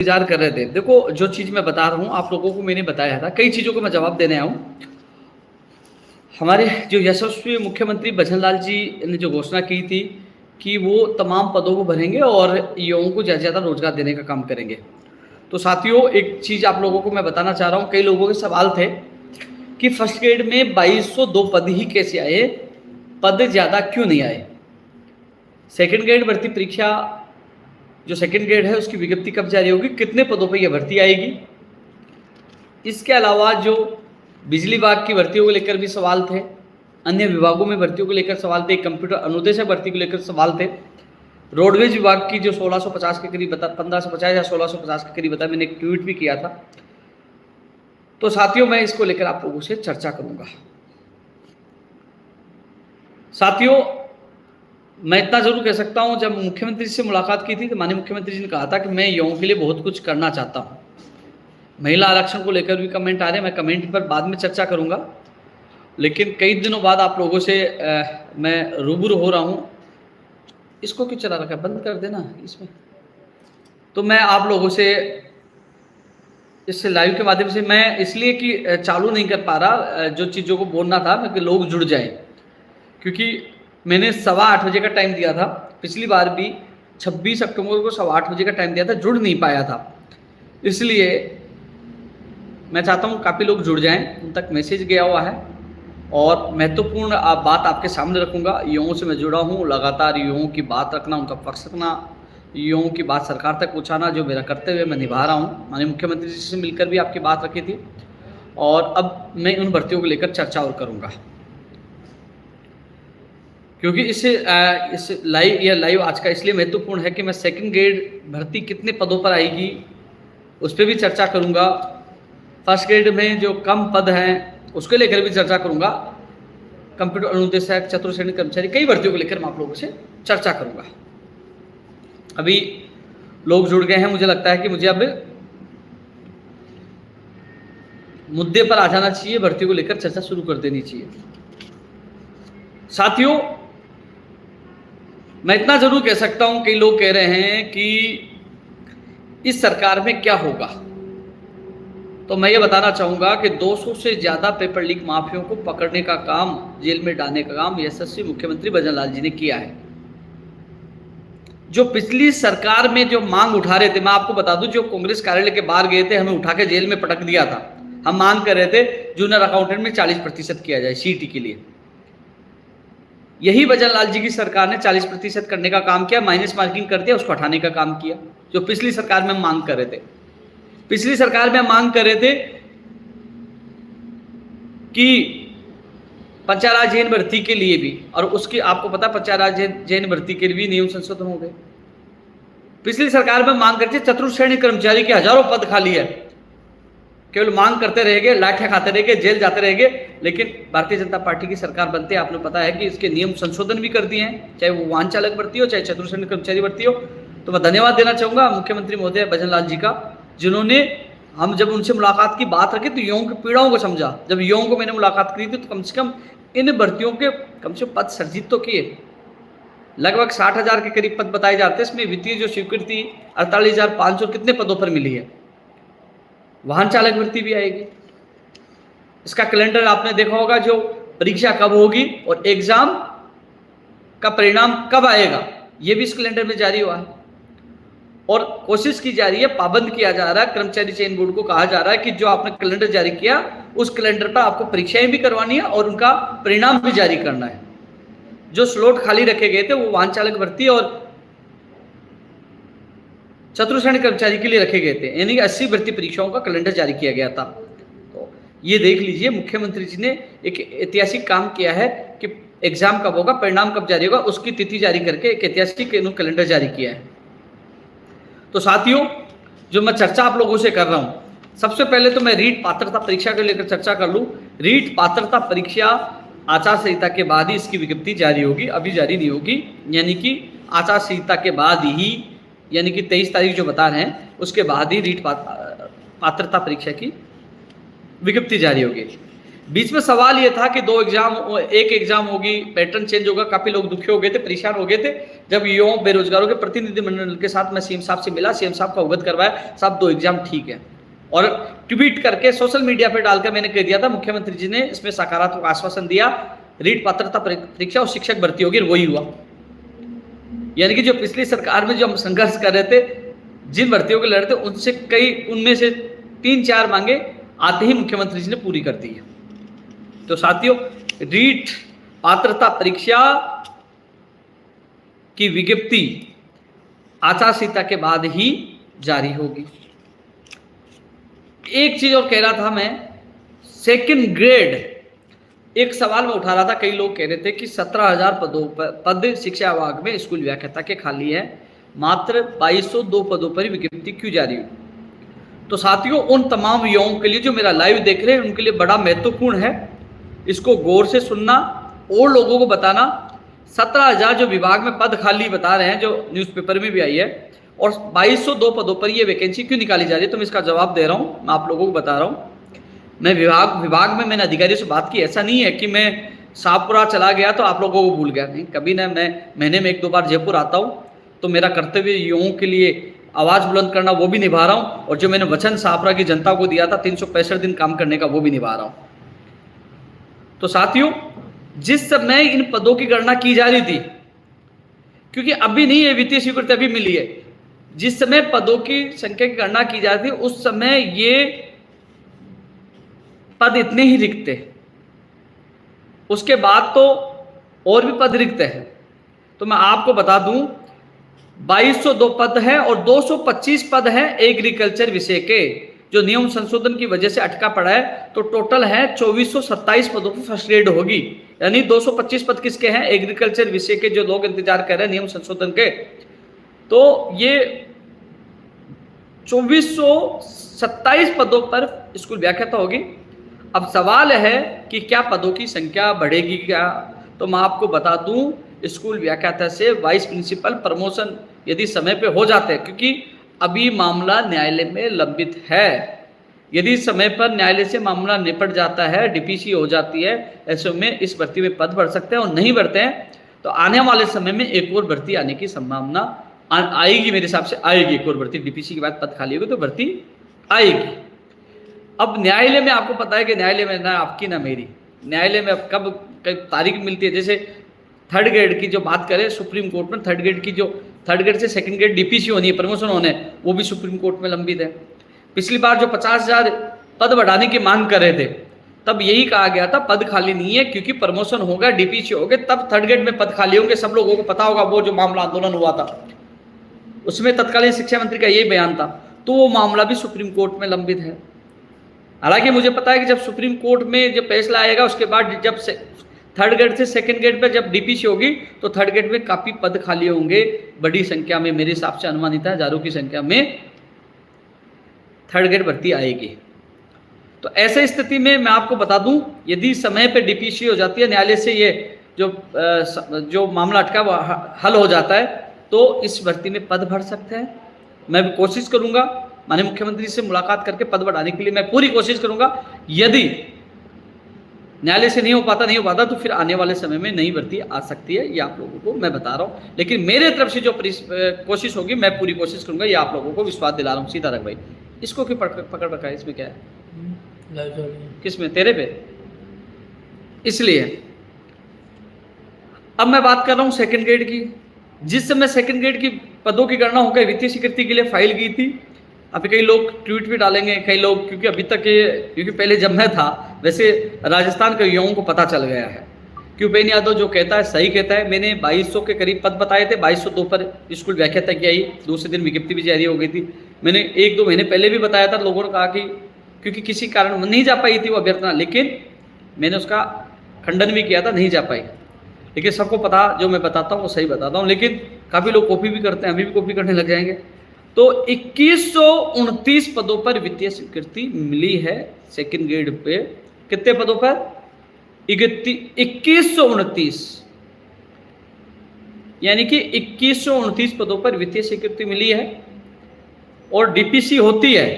इंतजार कर रहे थे। देखो, जो चीज़ मैं बता रहा हूँ आप लोगों को मैंने बताया था, कई चीज़ों को मैं जवाब देने आया हूँ। हमारे जो यशस्वी मुख्यमंत्री भजनलाल जी ने जो घोषणा की थी कि वो तमाम पदों को भरेंगे और युवाओं को ज़्यादा से ज़्यादा रोजगार देने का काम करेंगे। तो साथियों, एक चीज़ आप लोगों को मैं बताना चाह रहा हूँ, कई लोगों के सवाल थे कि फर्स्ट ग्रेड में 2202 पद ही कैसे आए, पद ज़्यादा क्यों नहीं आए। सेकेंड ग्रेड भर्ती परीक्षा जो सेकेंड ग्रेड है उसकी विज्ञप्ति कब जारी होगी, कितने पदों पर यह भर्ती आएगी। इसके अलावा जो बिजली विभाग की भर्तियों को लेकर भी सवाल थे, अन्य विभागों में भर्तियों को लेकर सवाल थे, कंप्यूटर अनुदेशक भर्ती को लेकर सवाल थे, रोडवेज विभाग की जो 1650 के करीब बता 1550 या 1650 के करीब बता, मैंने एक ट्वीट भी किया था। तो साथियों, मैं इसको लेकर आप लोगों से चर्चा करूंगा। साथियों, मैं इतना जरूर कह सकता हूं, जब मुख्यमंत्री से मुलाकात की थी तो माननीय मुख्यमंत्री जी ने कहा था कि मैं युवाओं के लिए बहुत कुछ करना चाहता हूं। महिला आरक्षण को लेकर भी कमेंट आ रहे हैं, मैं कमेंट पर बाद में चर्चा करूंगा, लेकिन कई दिनों बाद आप लोगों से मैं रूबरू हो रहा हूं। इसको क्यों चला रखा है, बंद कर देना इसमें। तो मैं आप लोगों से इस लाइव के माध्यम से मैं इसलिए कि चालू नहीं कर पा रहा, जो चीज़ों को बोलना था कि लोग जुड़ जाए, क्योंकि मैंने 8:15 बजे का टाइम दिया था, पिछली बार भी 26 अक्टूबर को 8:15 बजे का टाइम दिया था, जुड़ नहीं पाया था। इसलिए मैं चाहता हूँ काफ़ी लोग जुड़ जाएं, उन तक मैसेज गया हुआ है और महत्वपूर्ण बात आपके सामने रखूँगा। युवाओं से मैं जुड़ा हूँ, लगातार युवाओं की बात रखना, उनका पक्ष रखना, युवाओं की बात सरकार तक पहुँचाना, जो मेरा कर्तव्य मैं निभा रहा हूँ। माननीय मुख्यमंत्री जी से मिलकर भी आपकी बात रखी थी और अब मैं उन भर्तियों को लेकर चर्चा और करूँगा, क्योंकि इस लाइव आज का इसलिए महत्वपूर्ण है कि मैं सेकंड ग्रेड भर्ती कितने पदों पर आएगी उस पर भी चर्चा करूँगा। फर्स्ट ग्रेड में जो कम पद हैं उसको लेकर भी चर्चा करूँगा। कंप्यूटर अनुदेशक, चतुर्थ श्रेणी कर्मचारी, कई भर्तियों को लेकर मैं आप लोगों से चर्चा करूँगा। अभी लोग जुड़ गए हैं, मुझे लगता है कि मुझे अब मुद्दे पर आ जाना चाहिए, भर्तियों को लेकर चर्चा शुरू कर देनी चाहिए। साथियों, मैं इतना जरूर कह सकता हूं, कई लोग कह रहे हैं कि इस सरकार में क्या होगा, तो मैं ये बताना चाहूंगा कि 200 से ज्यादा पेपर लीक माफियों को पकड़ने का काम, जेल में डालने का काम यशस्वी मुख्यमंत्री भजनलाल जी ने किया है। जो पिछली सरकार में जो मांग उठा रहे थे, मैं आपको बता दूं, जो कांग्रेस कार्यालय के बाहर गए थे, हमें उठा के जेल में पटक दिया था। हम मांग कर रहे थे जूनियर अकाउंटेंट में 40% किया जाए सीटी के लिए। यही भजनलाल जी की सरकार ने 40% करने का काम किया, माइनस मार्किंग कर दिया, उसको हटाने का काम किया, जो पिछली सरकार में मांग कर रहे थे। पिछली सरकार में मांग कर रहे थे कि पंचायत जैन भर्ती के लिए भी, और उसकी आपको पता पंचायत जैन भर्ती के लिए भी नियम संशोधन हो गए। पिछली सरकार में मांग करते चतुर्थ श्रेणी कर्मचारी के हजारों पद खाली है, केवल मांग करते रहेंगे, लाठियां खाते रहेंगे, जेल जाते रहेंगे। लेकिन भारतीय जनता पार्टी की सरकार बनते आपने पता है कि इसके नियम संशोधन भी कर दिए हैं, चाहे वो वाहन चालक भर्ती हो, चाहे चतुर्थ श्रेणी कर्मचारी भर्ती हो। तो मैं धन्यवाद देना चाहूंगा मुख्यमंत्री महोदय भजनलाल जी का, जिन्होंने हम जब उनसे मुलाकात की बात रखी तो युवाओं की पीड़ाओं को समझा। जब युवाओं को मैंने मुलाकात की थी तो कम से कम इन भर्तियों के कम से कम पद सर्जित तो किए। लगभग 60,000 के करीब पद बताए जाते हैं, इसमें वित्तीय जो स्वीकृति 48,500 कितने पदों पर मिली है। वाहन चालक भर्ती भी आएगी, इसका कैलेंडर आपने देखा होगा, जो परीक्षा कब होगी और एग्जाम का परिणाम कब आएगा, यह भी इस कैलेंडर में जारी हुआ है। और कोशिश की जा रही है, पाबंद किया जा रहा है, कर्मचारी चयन बोर्ड को कहा जा रहा है कि जो आपने कैलेंडर जारी किया उस कैलेंडर पर आपको परीक्षाएं भी करवानी है और उनका परिणाम भी जारी करना है। जो स्लॉट खाली रखे गए थे वो वाहन चालक भर्ती और चतुर्थ श्रेणी कर्मचारी के लिए रखे गए थे, यानी 80 भर्ती परीक्षाओं का कैलेंडर जारी किया गया था। तो ये देख लीजिए, मुख्यमंत्री जी ने एक ऐतिहासिक काम किया है कि एग्जाम कब होगा, परिणाम कब जारी होगा, उसकी तिथि जारी करके एक ऐतिहासिक कैलेंडर जारी किया है। तो साथियों, जो मैं चर्चा आप लोगों से कर रहा हूं, सबसे पहले तो मैं रीट पात्रता परीक्षा को लेकर चर्चा कर लूं। रीट पात्रता परीक्षा आचार संहिता के बाद ही इसकी विज्ञप्ति जारी होगी, अभी जारी नहीं होगी, यानी कि आचार संहिता के बाद ही, यानी कि 23 तारीख जो बता रहे हैं उसके बाद ही रीट पात्रता परीक्षा की विज्ञप्ति जारी होगी। बीच में सवाल ये था कि एक एग्जाम होगी, पैटर्न चेंज होगा, काफी लोग दुखी हो गए थे, परेशान हो गए थे। जब युवाओं बेरोजगारों के प्रतिनिधिमंडल के साथ मैं सीएम साहब से मिला, सीएम साहब को अवगत करवाया, साहब 2 एग्जाम ठीक है, और ट्वीट करके सोशल मीडिया पे डालकर मैंने कह दिया था, मुख्यमंत्री जी ने इसमें सकारात्मक आश्वासन दिया, रीट पात्रता परीक्षा और शिक्षक भर्ती होगी, वही हुआ। यानी कि जो पिछली सरकार में जो हम संघर्ष कर रहे थे, जिन भर्तियों के लड़ रहे थे, उनमें से 3-4 मांगे आते ही मुख्यमंत्री जी ने पूरी कर दी है। तो साथियों, रीट पात्रता परीक्षा की विज्ञप्ति आचार संहिता के बाद ही जारी होगी। एक चीज और कह रहा था मैं, सेकंड ग्रेड, एक सवाल में उठा रहा था, कई लोग कह रहे थे कि 17,000 पद शिक्षा विभाग में स्कूल व्याख्याता के खाली है, मात्र 2202 पदों पर विज्ञप्ति क्यों जारी हुई? तो साथियों, उन तमाम युवाओं के लिए जो मेरा लाइव देख रहे हैं, उनके लिए बड़ा महत्वपूर्ण है, इसको गौर से सुनना और लोगों को बताना। 17,000 जो विभाग में पद खाली बता रहे हैं, जो न्यूज़पेपर में भी आई है, और 2202 पदों पर ये वैकेंसी क्यों निकाली जा रही है, तो मैं इसका जवाब दे रहा हूँ, मैं आप लोगों को बता रहा हूँ। मैं विभाग में मैंने अधिकारियों से बात की, ऐसा नहीं है कि मैं शाहपुरा चला गया तो आप लोगों को भूल गया, नहीं, कभी ना। मैं महीने में 1-2 बार जयपुर आता हूँ, तो मेरा कर्तव्य युवाओं के लिए आवाज़ बुलंद करना वो भी निभा रहा हूँ, और जो मैंने वचन शाहपुरा की जनता को दिया था 365 दिन काम करने का, वो भी निभा रहा हूँ। तो साथियों, जिस समय इन पदों की गणना की जा रही थी, क्योंकि अभी नहीं है, वित्तीय स्वीकृति अभी मिली है, जिस समय पदों की संख्या की गणना की जा रही थी, उस समय ये पद इतने ही रिक्त थे, उसके बाद तो और भी पद रिक्त है। तो मैं आपको बता दूं, 2202 पद है और 225 पद है एग्रीकल्चर विषय के, जो नियम संशोधन की वजह से अटका पड़ा है। तो टोटल है 2427 पदों पर फर्स्ट ग्रेड होगी, यानी 225 पद किसके हैं? एग्रीकल्चर विषय के, जो लोग इंतजार कर रहे हैं नियम संशोधन के। तो ये 2427 पदों पर स्कूल व्याख्याता होगी। अब सवाल है कि क्या पदों की संख्या बढ़ेगी क्या? तो मैं आपको बता दूं, स्कूल व्याख्याता से वाइस प्रिंसिपल प्रमोशन यदि समय पे हो जाते हैं, क्योंकि अभी मामला न्यायालय में लंबित है, यदि समय पर न्यायालय से मामला निपट जाता है, डीपीसी हो जाती है, ऐसे में इस भर्ती में पद बढ़ सकते हैं, और नहीं बढ़ते हैं तो आने वाले समय में एक और भर्ती आने की संभावना आएगी, मेरे हिसाब से आएगी। एक और भर्ती, डीपीसी के बाद पद खाली होगी तो भर्ती आएगी। अब न्यायालय में आपको पता है कि न्यायालय में ना आपकी ना मेरी, न्यायालय में अब कब तारीख मिलती है। जैसे थर्ड ग्रेड की जो बात करें, सुप्रीम कोर्ट में थर्ड ग्रेड की, जो थर्ड ग्रेड से सेकंड ग्रेड डीपीसी होनी है, प्रमोशन होने, वो भी सुप्रीम कोर्ट में लंबित है। पिछली बार जो 50,000 पद बढ़ाने की मांग कर रहे थे, तब यही कहा गया था पद खाली नहीं है, क्योंकि प्रमोशन होगा, डीपीसी हो गए, तब थर्ड ग्रेड में पद खाली होंगे। सब लोगों को पता होगा वो जो मामला आंदोलन हुआ था, उसमें तत्कालीन शिक्षा मंत्री का यही बयान था। तो वो मामला भी सुप्रीम कोर्ट में लंबित है। हालांकि मुझे पता है कि जब सुप्रीम कोर्ट में जब फैसला आएगा, उसके बाद जब थर्ड ग्रेड से सेकंड ग्रेड पर जब डीपीसी होगी, तो थर्ड ग्रेड में काफी पद खाली होंगे, बड़ी संख्या में, मेरे हिसाब से अनुमानित है हजारों की संख्या में थर्ड ग्रेड भर्ती आएगी। तो ऐसे स्थिति में मैं आपको बता दूं, यदि समय पे डीपीसी हो जाती है, न्यायालय से ये जो मामला अटका वो हल हो जाता है, तो इस भर्ती में पद बढ़ सकते हैं। मैं भी कोशिश करूंगा, माननीय मुख्यमंत्री से मुलाकात करके पद बढ़ाने के लिए मैं पूरी कोशिश करूंगा। यदि न्यायालय से नहीं हो पाता तो फिर आने वाले समय में नई भर्ती आ सकती है, ये आप लोगों को मैं बता रहा हूँ। लेकिन मेरे तरफ से जो कोशिश होगी, मैं पूरी कोशिश करूंगा, ये आप लोगों को विश्वास दिला रहा हूँ। सीधा रख भाई, इसको क्यों पकड़ रखा है? इसमें क्या है? किसमें? तेरे पे। इसलिए अब मैं बात कर रहा हूँ सेकंड ग्रेड की। जिस समय सेकंड ग्रेड की पदों की गणना होकर वित्तीय स्वीकृति के लिए फाइल की थी, अभी कई लोग ट्वीट भी डालेंगे, कई लोग, क्योंकि अभी तक क्योंकि पहले जब मैं था, वैसे राजस्थान के युवाओं को पता चल गया है कि उपेन्द्र यादव जो कहता है सही कहता है। मैंने 2200 के करीब पद बताए थे, 2202 पर स्कूल व्याख्याता की आई, दूसरे दिन विज्ञप्ति भी जारी हो गई थी। मैंने 1-2 महीने पहले भी बताया था, लोगों ने कहा कि क्योंकि किसी कारण नहीं जा पाई थी वो अभ्यर्थना, लेकिन मैंने उसका खंडन भी किया था, नहीं जा पाई। लेकिन सबको पता, जो मैं बताता हूँ वो सही बताता हूँ, लेकिन काफ़ी लोग कॉपी भी करते हैं, अभी भी कॉपी करने लग जाएंगे। तो 2129 पदों पर वित्तीय स्वीकृति मिली है सेकंड ग्रेड पे। कितने पदों पर? 2129, यानी कि 2129 पदों पर वित्तीय स्वीकृति मिली है। और डीपीसी होती है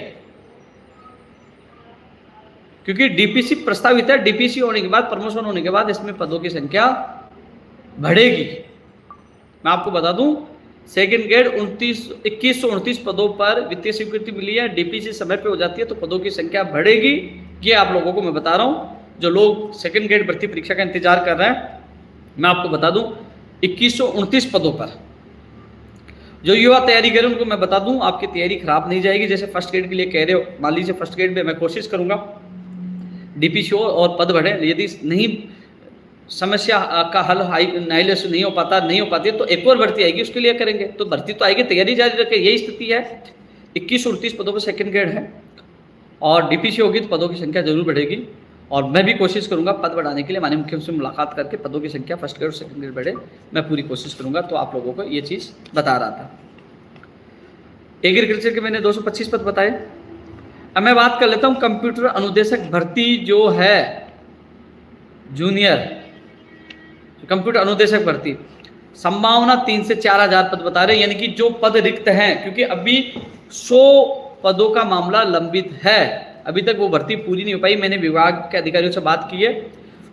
क्योंकि डीपीसी प्रस्तावित है, डीपीसी होने के बाद, प्रमोशन होने के बाद इसमें पदों की संख्या बढ़ेगी। मैं आपको बता दूं, सेकंड ग्रेड 2129 पदों पर वित्तीय स्वीकृति मिली है, डीपीसी समय पे हो जाती है तो पदों की संख्या बढ़ेगी। ये आप लोगों को मैं बता रहा हूं, जो लोग सेकंड ग्रेड भर्ती परीक्षा का इंतजार कर रहे हैं, मैं आपको बता दूं 2129 पदों पर जो युवा तैयारी करें उनको मैं बता दूं, आपकी तैयारी खराब नहीं जाएगी। जैसे फर्स्ट ग्रेड के लिए कह रहे हो, मान लीजिए फर्स्ट ग्रेड में मैं कोशिश करूंगा डीपीसी हो और पद बढ़े, यदि नहीं समस्या का हल न्यायालय से नहीं हो पाती है तो एक और भर्ती आएगी, उसके लिए करेंगे। तो भर्ती तो आएगी, तैयारी जारी रखें, यही स्थिति है। 2129 पदों पर सेकंड ग्रेड है और डीपीसी होगी तो पदों की संख्या जरूर बढ़ेगी। और मैं भी कोशिश करूंगा पद बढ़ाने के लिए, माननीय मुख्यमंत्री से मुलाकात करके पदों की संख्या फर्स्ट ग्रेड और सेकंड ग्रेड बढ़े, मैं पूरी कोशिश करूंगा। तो आप लोगों को ये चीज़ बता रहा था। एग्रीकल्चर के मैंने 225 पद बताए। अब मैं बात कर लेता हूँ कंप्यूटर अनुदेशक भर्ती जो है, जूनियर कंप्यूटर अनुदेशक भर्ती, संभावना 3 से 4 हजार पद बता रहे हैं, यानी कि जो पद रिक्त हैं, क्योंकि अभी 100 पदों का मामला लंबित है, अभी तक वो भर्ती पूरी नहीं हो पाई। मैंने विभाग के अधिकारियों से बात की है,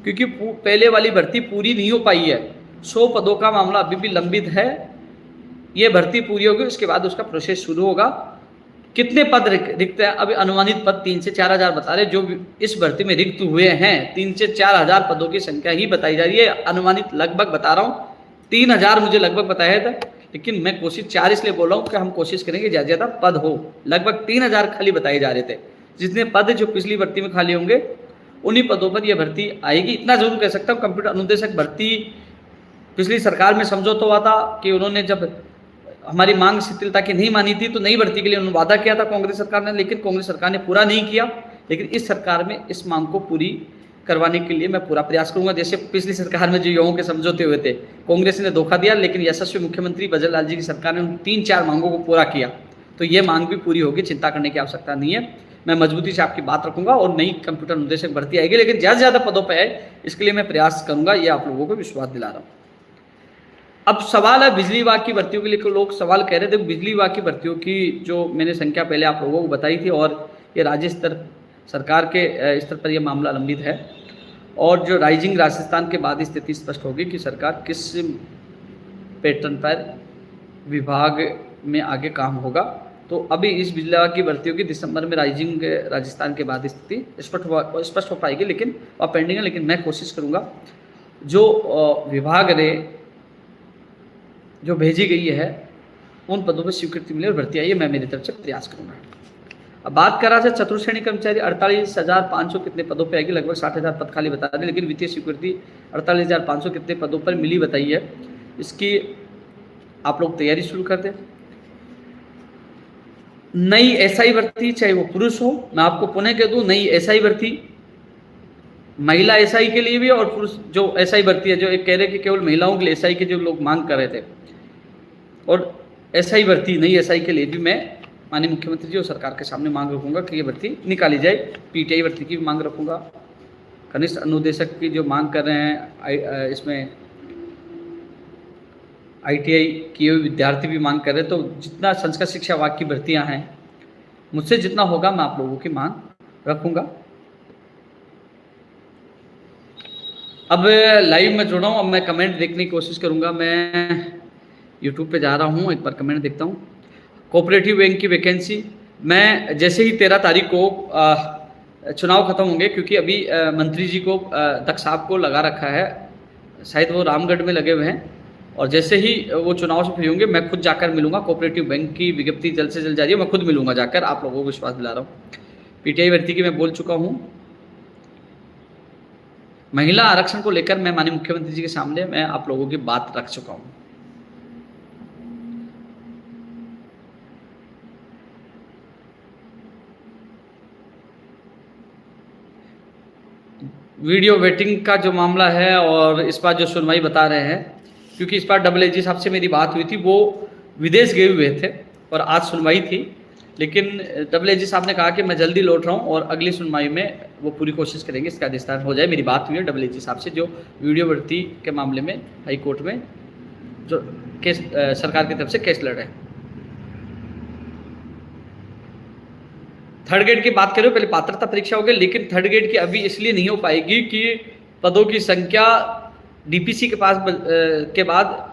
क्योंकि पहले वाली भर्ती पूरी नहीं हो पाई है, 100 पदों का मामला अभी भी लंबित है। ये भर्ती पूरी होगी, उसके बाद उसका प्रोसेस शुरू होगा। कितने पद रिक्त हैं? अभी अनुमानित पद 3 से 4 हजार बता रहे, जो इस भर्ती में रिक्त हुए हैं 3 से 4 हजार पदों की संख्या ही बताई जा रही है। अनुमानित लगभग बता रहा हूँ, 3 हजार मुझे लगभग बताया था, लेकिन मैं कोशिश 4 इसलिए बोल रहा हूँ कि हम कोशिश करेंगे ज़्यादा ज़्यादा पद हो। लगभग 3 हजार खाली बताए जा रहे थे। जितने पद जो पिछली भर्ती में खाली होंगे उन्हीं पदों पर यह भर्ती आएगी। इतना जरूर कह सकता हूँ, कंप्यूटर अनुदेशक भर्ती पिछली सरकार में समझौता हुआ था कि उन्होंने जब हमारी मांग शिथिलता की नहीं मानी थी तो नई भर्ती के लिए उन्होंने वादा किया था कांग्रेस सरकार ने, लेकिन कांग्रेस सरकार ने पूरा नहीं किया। लेकिन इस सरकार में इस मांग को पूरी करवाने के लिए मैं पूरा प्रयास करूंगा। जैसे पिछली सरकार में जो युवाओं के समझौते हुए थे, कांग्रेस ने धोखा दिया, लेकिन यशस्वी मुख्यमंत्री बजरलाल जी की सरकार ने उन 3-4 मांगों को पूरा किया, तो ये मांग भी पूरी होगी, चिंता करने की आवश्यकता नहीं है। मैं मजबूती से आपकी बात रखूंगा और नई कंप्यूटर अनुदेशक भर्ती आएगी, लेकिन ज़्यादा से ज़्यादा पदों पर है, इसके लिए मैं प्रयास करूंगा, ये आप लोगों को विश्वास दिला रहा हूँ। अब सवाल है बिजली विभाग की भर्तियों के लिए, लोग सवाल कह रहे थे। बिजली विभाग की भर्तियों की जो मैंने संख्या पहले आप लोगों को बताई थी, और ये राज्य स्तर सरकार के स्तर पर यह मामला लंबित है, और जो राइजिंग राजस्थान के बाद स्थिति स्पष्ट होगी कि सरकार किस पैटर्न पर विभाग में आगे काम होगा। तो अभी इस बिजली विभाग की भर्तियों की दिसंबर में राइजिंग राजस्थान के बाद स्थिति स्पष्ट हो पाएगी, लेकिन वह पेंडिंग है। लेकिन मैं कोशिश करूँगा जो विभाग ने जो भेजी गई है उन पदों पर स्वीकृति मिले और भर्ती आई है, मैं मेरी तरफ से प्रयास करूंगा। अब बात करा जाए चतुर्श्रेणी कर्मचारी, 48,500 कितने पदों पे आएगी? लगभग 60,000 पद खाली बता रहे, लेकिन वित्तीय स्वीकृति 48,500 कितने पदों पर मिली बताई है। इसकी आप लोग तैयारी शुरू कर दें। नई एसआई भर्ती, चाहे वो पुरुष हो, मैं आपको पुनः कह दूं, नई एसआई भर्ती महिला एसआई के लिए भी और पुरुष जो एसआई भर्ती है, जो एक कह रहे कि केवल महिलाओं के लिए एसआई के जो लोग मांग कर रहे थे, और एसआई भर्ती नई एसआई के लिए भी मैं माननीय मुख्यमंत्री जी और सरकार के सामने मांग रखूंगा कि ये भर्ती निकाली जाए। पीटीआई भर्ती की भी मांग रखूंगा, कनिष्ठ अनुदेशक की जो मांग कर रहे हैं, इसमें आईटीआई किए हुए विद्यार्थी भी मांग कर रहे हैं। तो जितना संस्कृत शिक्षा विभाग की भर्तियाँ हैं, मुझसे जितना होगा मैं आप लोगों की मांग रखूँगा। अब लाइव में जुड़ा हूँ, अब मैं कमेंट देखने की कोशिश करूँगा। मैं यूट्यूब पे जा रहा हूँ, एक बार कमेंट देखता हूँ। कोऑपरेटिव बैंक की वैकेंसी, मैं जैसे ही 13 तारीख को चुनाव खत्म होंगे, क्योंकि अभी मंत्री जी को दक्ष साहब को लगा रखा है, शायद वो रामगढ़ में लगे हुए हैं, और जैसे ही वो चुनाव से फ्री होंगे मैं खुद जाकर मिलूंगा। कोऑपरेटिव बैंक की विज्ञप्ति जल्द से जल्द जारी है, मैं खुद मिलूंगा जाकर, आप लोगों को विश्वास दिला रहा हूँ। पीटीआई भर्ती की मैं बोल चुका हूँ। महिला आरक्षण को लेकर मैं माननीय मुख्यमंत्री जी के सामने मैं आप लोगों की बात रख चुका हूँ। वीडियो वेटिंग का जो मामला है और इस बार जो सुनवाई बता रहे हैं, क्योंकि इस बार डबल एजी साहब से मेरी बात हुई थी, वो विदेश गए हुए थे और आज सुनवाई थी, लेकिन डबल एजी साहब ने कहा कि मैं जल्दी लौट रहा हूँ और अगली सुनवाई में वो पूरी कोशिश करेंगे इसका निस्तारण हो जाए। मेरी बात हुई है डबल एजी साहब से, जो वीडियो भर्ती के मामले में हाई कोर्ट में जो केस सरकार की तरफ से केस लड़ रहे हैं। थर्ड ग्रेड की बात करें, पहले पात्रता परीक्षा होगी, लेकिन थर्ड ग्रेड की अभी इसलिए नहीं हो पाएगी कि पदों की संख्या डीपीसी के पास के बाद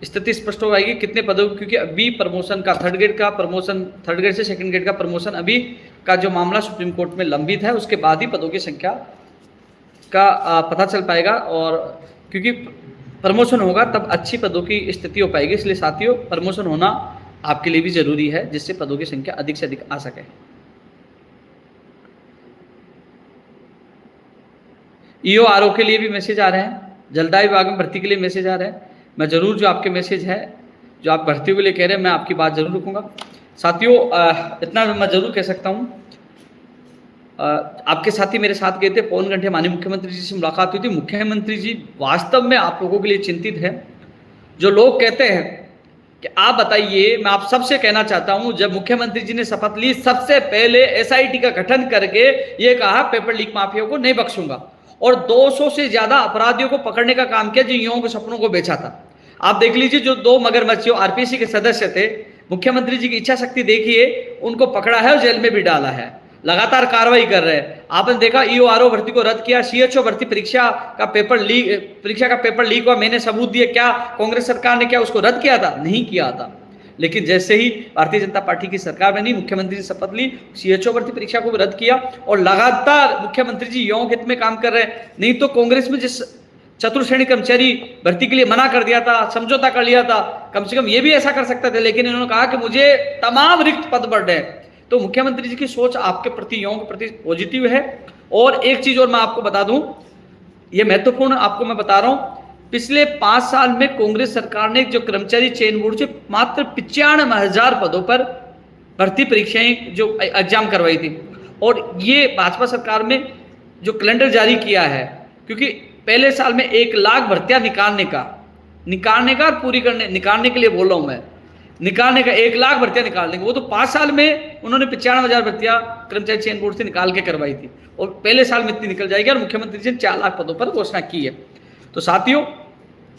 स्थिति स्पष्ट हो पाएगी कितने पदों, क्योंकि अभी प्रमोशन का थर्ड ग्रेड का प्रमोशन, थर्ड ग्रेड से सेकंड ग्रेड का प्रमोशन अभी का जो मामला सुप्रीम कोर्ट में लंबित है, उसके बाद ही पदों की संख्या का पता चल पाएगा। और क्योंकि प्रमोशन होगा तब अच्छी पदों की स्थिति हो पाएगी, इसलिए साथियों प्रमोशन होना आपके लिए भी जरूरी है, जिससे पदों की संख्या अधिक से अधिक आ सके। ईओ आरओ के लिए भी मैसेज आ रहे हैं, जलदाय विभाग में भर्ती के लिए मैसेज आ रहे हैं। मैं जरूर जो आपके मैसेज है, जो आप भर्तियों के लिए कह रहे हैं, मैं आपकी बात जरूर रखूंगा। साथियों इतना मैं जरूर कह सकता हूं, आपके साथी मेरे साथ गए थे, पवन घंटे माननीय मुख्यमंत्री जी से मुलाकात हुई थी। मुख्यमंत्री जी वास्तव में आप लोगों के लिए चिंतित है। जो लोग कहते हैं कि आप बताइए, मैं आप सबसे कहना चाहता हूं, जब मुख्यमंत्री जी ने शपथ ली, सबसे पहले एसआईटी का गठन करके ये कहा पेपर लीक माफिया को नहीं बख्शूंगा, और 200 से ज्यादा अपराधियों को पकड़ने का काम किया जो युवाओं के सपनों को बेचा था। आप देख लीजिए, जो 2 मगरमच्छियों आरपीसी के सदस्य थे, मुख्यमंत्री जी की इच्छा शक्ति देखिए, उनको पकड़ा है और जेल में भी डाला है, लगातार कार्रवाई कर रहे हैं। आपने देखा ईओ आरओ भर्ती को रद्द किया, सीएचओ भर्ती परीक्षा का पेपर लीक हुआ, मैंने सबूत दिए। क्या कांग्रेस सरकार ने क्या उसको रद्द किया था? नहीं किया था। लेकिन जैसे ही भारतीय जनता पार्टी की सरकार बनी, मुख्यमंत्री ने शपथ ली, सीएचओ भर्ती परीक्षा को भी रद्द किया, और लगातार मुख्यमंत्री जी युवाओं के हित में काम कर रहे हैं। नहीं तो कांग्रेस में जिस चतुर्थ श्रेणी कर्मचारी भर्ती के लिए मना कर दिया था, समझौता कर लिया था, कम से कम ये भी ऐसा कर सकते थे, लेकिन इन्होंने कहा कि मुझे तमाम रिक्त पद बढ़ रहे हैं। तो मुख्यमंत्री जी की सोच आपके प्रति, युवाओं के प्रति पॉजिटिव है। और एक चीज और मैं आपको बता दूं, ये महत्वपूर्ण आपको मैं बता रहा हूं, पिछले 5 साल में कांग्रेस सरकार ने जो कर्मचारी चयन बोर्ड से मात्र 95,000 पदों पर भर्ती परीक्षाएं जो एग्जाम करवाई थी, और ये भाजपा सरकार में जो कैलेंडर जारी किया है, क्योंकि पहले साल में 1 लाख भर्तियां निकालने का पूरी करने, निकालने के लिए बोल रहा हूं मैं, निकालने का 1 लाख भर्तियां निकाल देंगे, वो तो 5 साल में उन्होंने 95,000 भर्तियां कर्मचारी चयन बोर्ड से निकाल के करवाई थी, और पहले साल में इतनी निकल जाएगी, और मुख्यमंत्री जी ने 4 लाख पदों पर घोषणा की है। तो साथियों,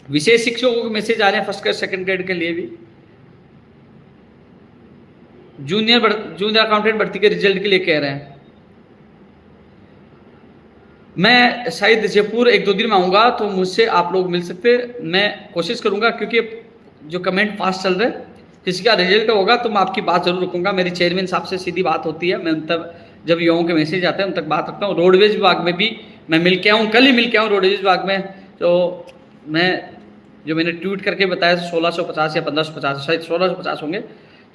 विशेष शिक्षकों के मैसेज आ रहे हैं फर्स्ट ग्रेड सेकंड ग्रेड के लिए भी। जूनियर अकाउंटेंट भर्ती के रिजल्ट के लिए कह रहे हैं। मैं शायद जयपुर 1-2 दिन में आऊंगा, तो मुझसे आप लोग मिल सकते हैं, मैं कोशिश करूंगा, क्योंकि जो कमेंट फास्ट चल रहे हैं, किसी का रिजल्ट होगा तो मैं आपकी बात जरूर रखूंगा। मेरी चेयरमैन साहब से सीधी बात होती है, मैं उन तक जब युवाओं के मैसेज आते हैं उन तक बात रखता हूँ। रोडवेज विभाग में भी मैं मिल के आऊँ, कल ही मिल के आऊँ रोडवेज विभाग में। तो मैंने ट्वीट करके बताया 1650 या 1550, शायद 1650 होंगे,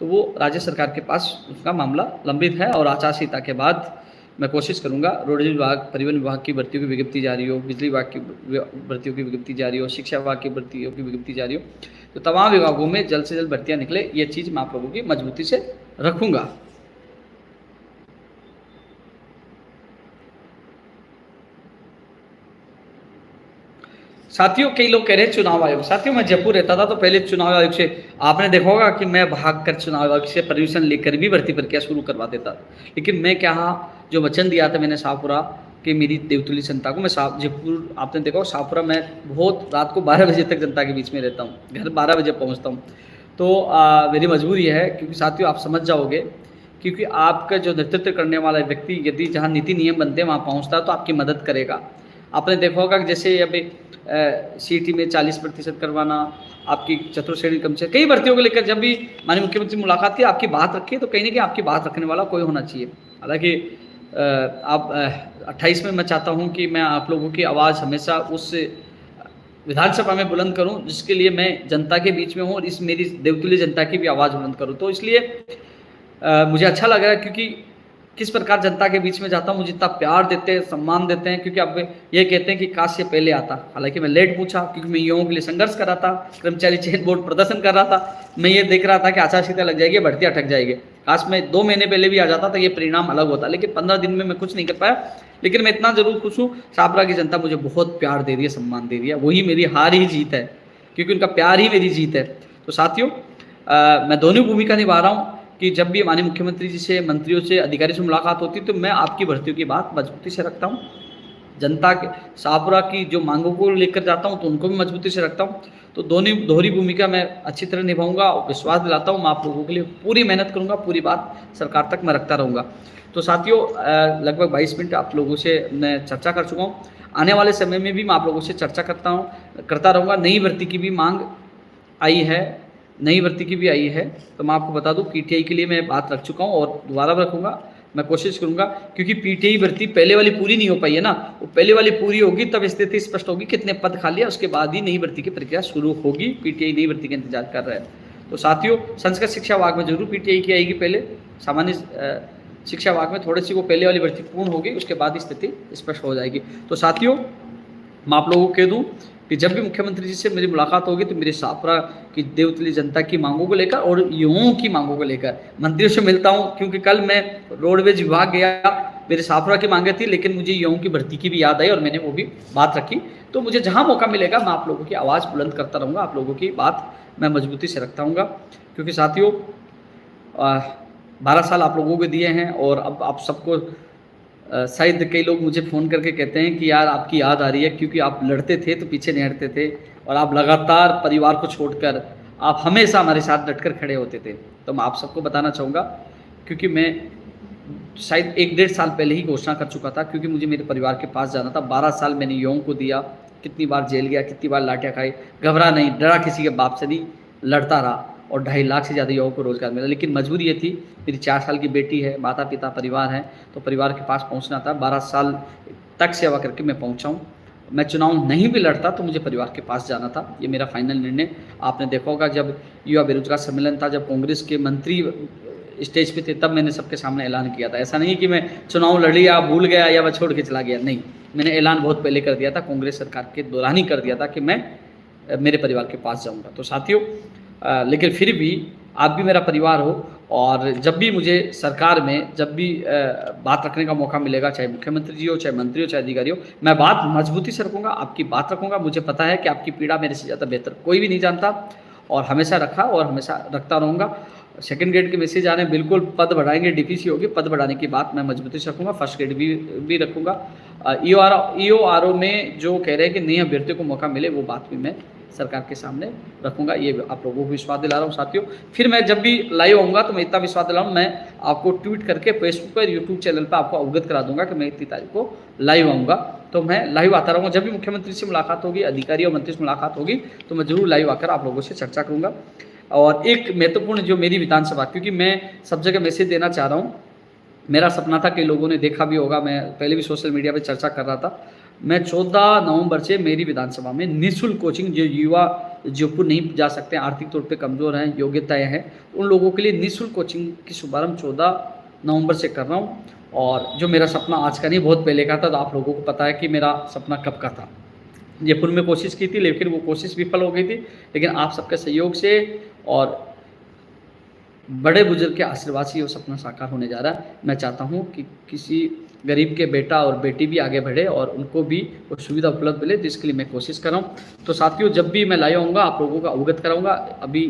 तो वो राज्य सरकार के पास उसका मामला लंबित है, और आचार संहिता के बाद मैं कोशिश करूंगा। रोडवेज विभाग, परिवहन विभाग की भर्तियों की विज्ञप्ति जारी हो, बिजली विभाग की भर्तियों की विज्ञप्ति जारी हो, शिक्षा विभाग की भर्तियों की विज्ञप्ति जारी हो, तो तमाम विभागों में जल्द से जल्द भर्तियां निकले, ये चीज़ मैं आप लोगों की मजबूती से रखूंगा। साथियों, कई लोग कह रहे हैं चुनाव आयोग। साथियों, मैं जयपुर रहता था तो पहले चुनाव आयोग से, आपने देखा होगा कि मैं भागकर चुनाव आयोग से परमिशन लेकर भी भर्ती प्रक्रिया शुरू करवा देता, लेकिन मैं क्या जो वचन दिया था मैंने शाहपुरा कि मेरी देवतुल्य जनता को, मैं जयपुर, आपने देखा हो शाहपुरा में बहुत रात को 12 बजे तक जनता के बीच में रहता हूँ, घर 12 बजे पहुँचता हूँ। तो मेरी मजबूरी है, क्योंकि साथियों आप समझ जाओगे, क्योंकि आपका जो नेतृत्व करने वाला व्यक्ति यदि जहाँ नीति नियम बनते हैं वहाँ पहुँचता है तो आपकी मदद करेगा। आपने देखा होगा कि जैसे अभी सीटी में 40% करवाना, आपकी चतुर्थ श्रेणी कर्मचारी, कई भर्तियों को लेकर जब भी माननीय मुख्यमंत्री मुलाकात की, आपकी बात रखी, तो कहीं ना कहीं आपकी बात रखने वाला कोई होना चाहिए। हालांकि आप 28 में मैं चाहता हूं कि मैं आप लोगों की आवाज़ हमेशा उस विधानसभा में बुलंद करूं जिसके लिए मैं जनता के बीच में हूं, और इस मेरी देवतुल्य जनता की भी आवाज़ बुलंद करूं। तो इसलिए मुझे अच्छा लग रहा है, क्योंकि किस प्रकार जनता के बीच में जाता हूँ, मुझे इतना प्यार देते हैं, सम्मान देते हैं, क्योंकि अब ये कहते हैं कि काश ये पहले आता। हालांकि मैं लेट पूछा, क्योंकि मैं युवाओं के लिए संघर्ष कर रहा था, कर्मचारी चयन बोर्ड प्रदर्शन कर रहा था, मैं ये देख रहा था कि आचार संहिता लग जाएगी, भर्ती अटक जाएगी। काश मैं 2 महीने पहले भी आ जाता तो ये परिणाम अलग होता, लेकिन 15 दिन में मैं कुछ नहीं कर पाया। लेकिन मैं इतना जरूर खुश हूँ, शाहपुरा की जनता मुझे बहुत प्यार दे रही है, सम्मान दे रही है, वही मेरी हार ही जीत है, क्योंकि उनका प्यार ही मेरी जीत है। तो साथियों, मैं दोनों भूमिका निभा रहा हूँ कि जब भी माननीय मुख्यमंत्री जी से, मंत्रियों से, अधिकारियों से मुलाकात होती है तो मैं आपकी भर्तियों की बात मजबूती से रखता हूँ। जनता के शाहपुरा की जो मांगों को लेकर जाता हूँ तो उनको भी मजबूती से रखता हूँ। तो दोनों दोहरी भूमिका मैं अच्छी तरह निभाऊंगा और विश्वास दिलाता हूँ मैं आप लोगों के लिए पूरी मेहनत करूँगा, पूरी बात सरकार तक मैं रखता रहूँगा। तो साथियों लगभग 22 मिनट आप लोगों से मैं चर्चा कर चुका हूँ। आने वाले समय में भी मैं आप लोगों से चर्चा करता रहूँगा। नई भर्ती की भी मांग आई है, नई भर्ती की भी आई है, तो मैं आपको बता दूं पीटीआई के लिए मैं बात रख चुका हूं और दोबारा रखूंगा। मैं कोशिश करूंगा क्योंकि पीटीआई भर्ती पहले वाली पूरी नहीं हो पाई है ना, वो पहले वाली पूरी होगी तब स्थिति स्पष्ट होगी कितने पद खाली है, उसके बाद ही नई भर्ती की प्रक्रिया शुरू होगी। पीटीआई नई भर्ती का इंतजार कर रहा है। तो साथियों संस्कृत शिक्षा विभाग में जरूर पीटीआई की आएगी, पहले सामान्य शिक्षा विभाग में थोड़ी सी वो पहले वाली भर्ती पूर्ण होगी, उसके बाद स्थिति स्पष्ट हो जाएगी। तो साथियों मैं आप लोगों को कह दूं कि जब भी मुख्यमंत्री जी से मेरी मुलाकात होगी तो मेरे शाहपुरा की देवतली जनता की मांगों को लेकर और युवाओं की मांगों को लेकर मंत्रियों से मिलता हूं, क्योंकि कल मैं रोडवेज विभाग गया, मेरे शाहपुरा की मांगे थी लेकिन मुझे युवाओं की भर्ती की भी याद आई और मैंने वो भी बात रखी। तो मुझे जहां मौका मिलेगा मैं आप लोगों की आवाज़ बुलंद करता रहूँगा, आप लोगों की बात मैं मजबूती से रखता हूँगा। क्योंकि साथियों 12 साल आप लोगों को दिए हैं और अब आप सबको शायद कई लोग मुझे फ़ोन करके कहते हैं कि यार आपकी याद आ रही है, क्योंकि आप लड़ते थे तो पीछे नहीं हटते थे और आप लगातार परिवार को छोड़कर आप हमेशा हमारे साथ डटकर खड़े होते थे। तो मैं आप सबको बताना चाहूँगा, क्योंकि मैं शायद 1-1.5 साल पहले ही घोषणा कर चुका था, क्योंकि मुझे मेरे परिवार के पास जाना था। 12 साल मैंने युवाओं को दिया, कितनी बार जेल गया, कितनी बार लाठियाँ खाई, घबरा नहीं, डरा किसी के बाप से नहीं, लड़ता रहा और 2.5 लाख से ज़्यादा युवाओं को रोज़गार मिला। लेकिन मजबूरी ये थी, मेरी 4 साल की बेटी है, माता पिता परिवार है, तो परिवार के पास पहुंचना था। 12 साल तक सेवा करके मैं पहुंचा हूं। मैं चुनाव नहीं भी लड़ता तो मुझे परिवार के पास जाना था, ये मेरा फाइनल निर्णय। आपने देखा होगा जब युवा बेरोजगार सम्मेलन था, जब कांग्रेस के मंत्री स्टेज पे थे, तब मैंने सबके सामने ऐलान किया था। ऐसा नहीं कि मैं चुनाव लड़ लिया, भूल गया या मैं छोड़ के चला गया, नहीं, मैंने ऐलान बहुत पहले कर दिया था, कांग्रेस सरकार के दौरान ही कर दिया था कि मैं मेरे परिवार के पास जाऊँगा। तो साथियों लेकिन फिर भी आप भी मेरा परिवार हो और जब भी मुझे सरकार में जब भी बात रखने का मौका मिलेगा, चाहे मुख्यमंत्री जी हो, चाहे मंत्री हो, चाहे अधिकारी हो, मैं बात मजबूती से रखूँगा, आपकी बात रखूँगा। मुझे पता है कि आपकी पीड़ा मेरे से ज़्यादा बेहतर कोई भी नहीं जानता और हमेशा रखा और हमेशा रखता रहूँगा। सेकंड ग्रेड के मैसेज आ रहे हैं, बिल्कुल पद बढ़ाएंगे, डीपीसी होगी, पद बढ़ाने की बात मैं मजबूती से रखूँगा। फर्स्ट ग्रेड भी रखूँगा। ईओआरओ में जो कह रहे हैं कि नए अभ्यर्थियों को मौका मिले, वो बात भी मैं सरकार के सामने रखूंगा, ये आप लोगों को विश्वास दिला रहा हूँ। साथियों फिर मैं जब भी लाइव आऊँगा तो मैं इतना विश्वास दिला रहा हूँ, मैं आपको ट्वीट करके फेसबुक पर, यूट्यूब चैनल पर आपको अवगत करा दूंगा कि मैं इतनी तारीख को लाइव आऊँगा। तो मैं लाइव आता रहूँगा, जब भी मुख्यमंत्री से मुलाकात होगी, अधिकारी और मंत्री से मुलाकात होगी, तो मैं जरूर लाइव आकर आप लोगों से चर्चा करूँगा। और एक महत्वपूर्ण जो मेरी विधानसभा, क्योंकि मैं सब जगह मैसेज देना चाह रहा हूँ, मेरा सपना था, कई लोगों ने देखा भी होगा, मैं पहले भी सोशल मीडिया पर चर्चा कर रहा था, मैं 14 नवंबर से मेरी विधानसभा में निःशुल्क कोचिंग, जो युवा जयपुर नहीं जा सकते, आर्थिक तौर पे कमज़ोर हैं, योग्यताएं हैं, उन लोगों के लिए निःशुल्क कोचिंग की शुभारंभ 14 नवंबर से कर रहा हूँ। और जो मेरा सपना आज का नहीं, बहुत पहले का था, तो आप लोगों को पता है कि मेरा सपना कब का था। जयपुर में कोशिश की थी लेकिन वो कोशिश विफल हो गई थी, लेकिन आप सबके सहयोग से और बड़े बुजुर्ग के आशीर्वाद से वो सपना साकार होने जा रहा है। मैं चाहता हूँ कि किसी गरीब के बेटा और बेटी भी आगे बढ़े और उनको भी वो सुविधा उपलब्ध मिले, जिसके लिए मैं कोशिश कर रहा हूँ। तो साथियों जब भी मैं लाइव आऊँगा आप लोगों को अवगत कराऊँगा। अभी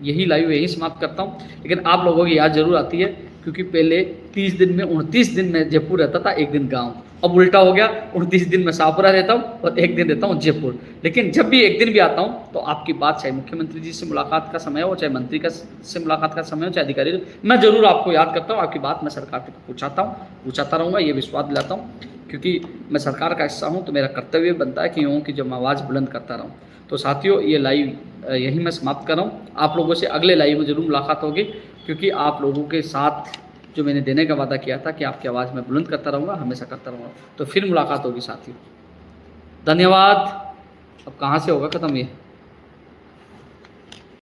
यही लाइव यही समाप्त करता हूँ, लेकिन आप लोगों की याद जरूर आती है, क्योंकि पहले 30 दिन में 29 दिन में जयपुर रहता था, 1 दिन गाँव। अब उल्टा हो गया, 29 दिन में शाहपुरा रहता हूँ और 1 दिन रहता हूँ जयपुर। लेकिन जब भी 1 दिन भी आता हूँ तो आपकी बात, चाहे मुख्यमंत्री जी से मुलाकात का समय हो, चाहे मंत्री से मुलाकात का समय हो, चाहे अधिकारी, मैं जरूर आपको याद करता हूँ। आपकी बात मैं सरकार तक पूछाता रहूँगा, ये विश्वास दिलाता हूँ, क्योंकि मैं सरकार का हिस्सा हूँ तो मेरा कर्तव्य बनता है कि युवाओं की जब आवाज़ बुलंद करता रहूँ। तो साथियों ये लाइव यही मैं समाप्त कर रहा हूँ। आप लोगों से अगले लाइव में जरूर मुलाकात होगी, क्योंकि आप लोगों के साथ जो मैंने देने का वादा किया था कि आपकी आवाज़ मैं बुलंद करता रहूँगा, हमेशा करता रहूँगा। तो फिर मुलाकात होगी साथियों, धन्यवाद। अब कहाँ से होगा ख़त्म ये।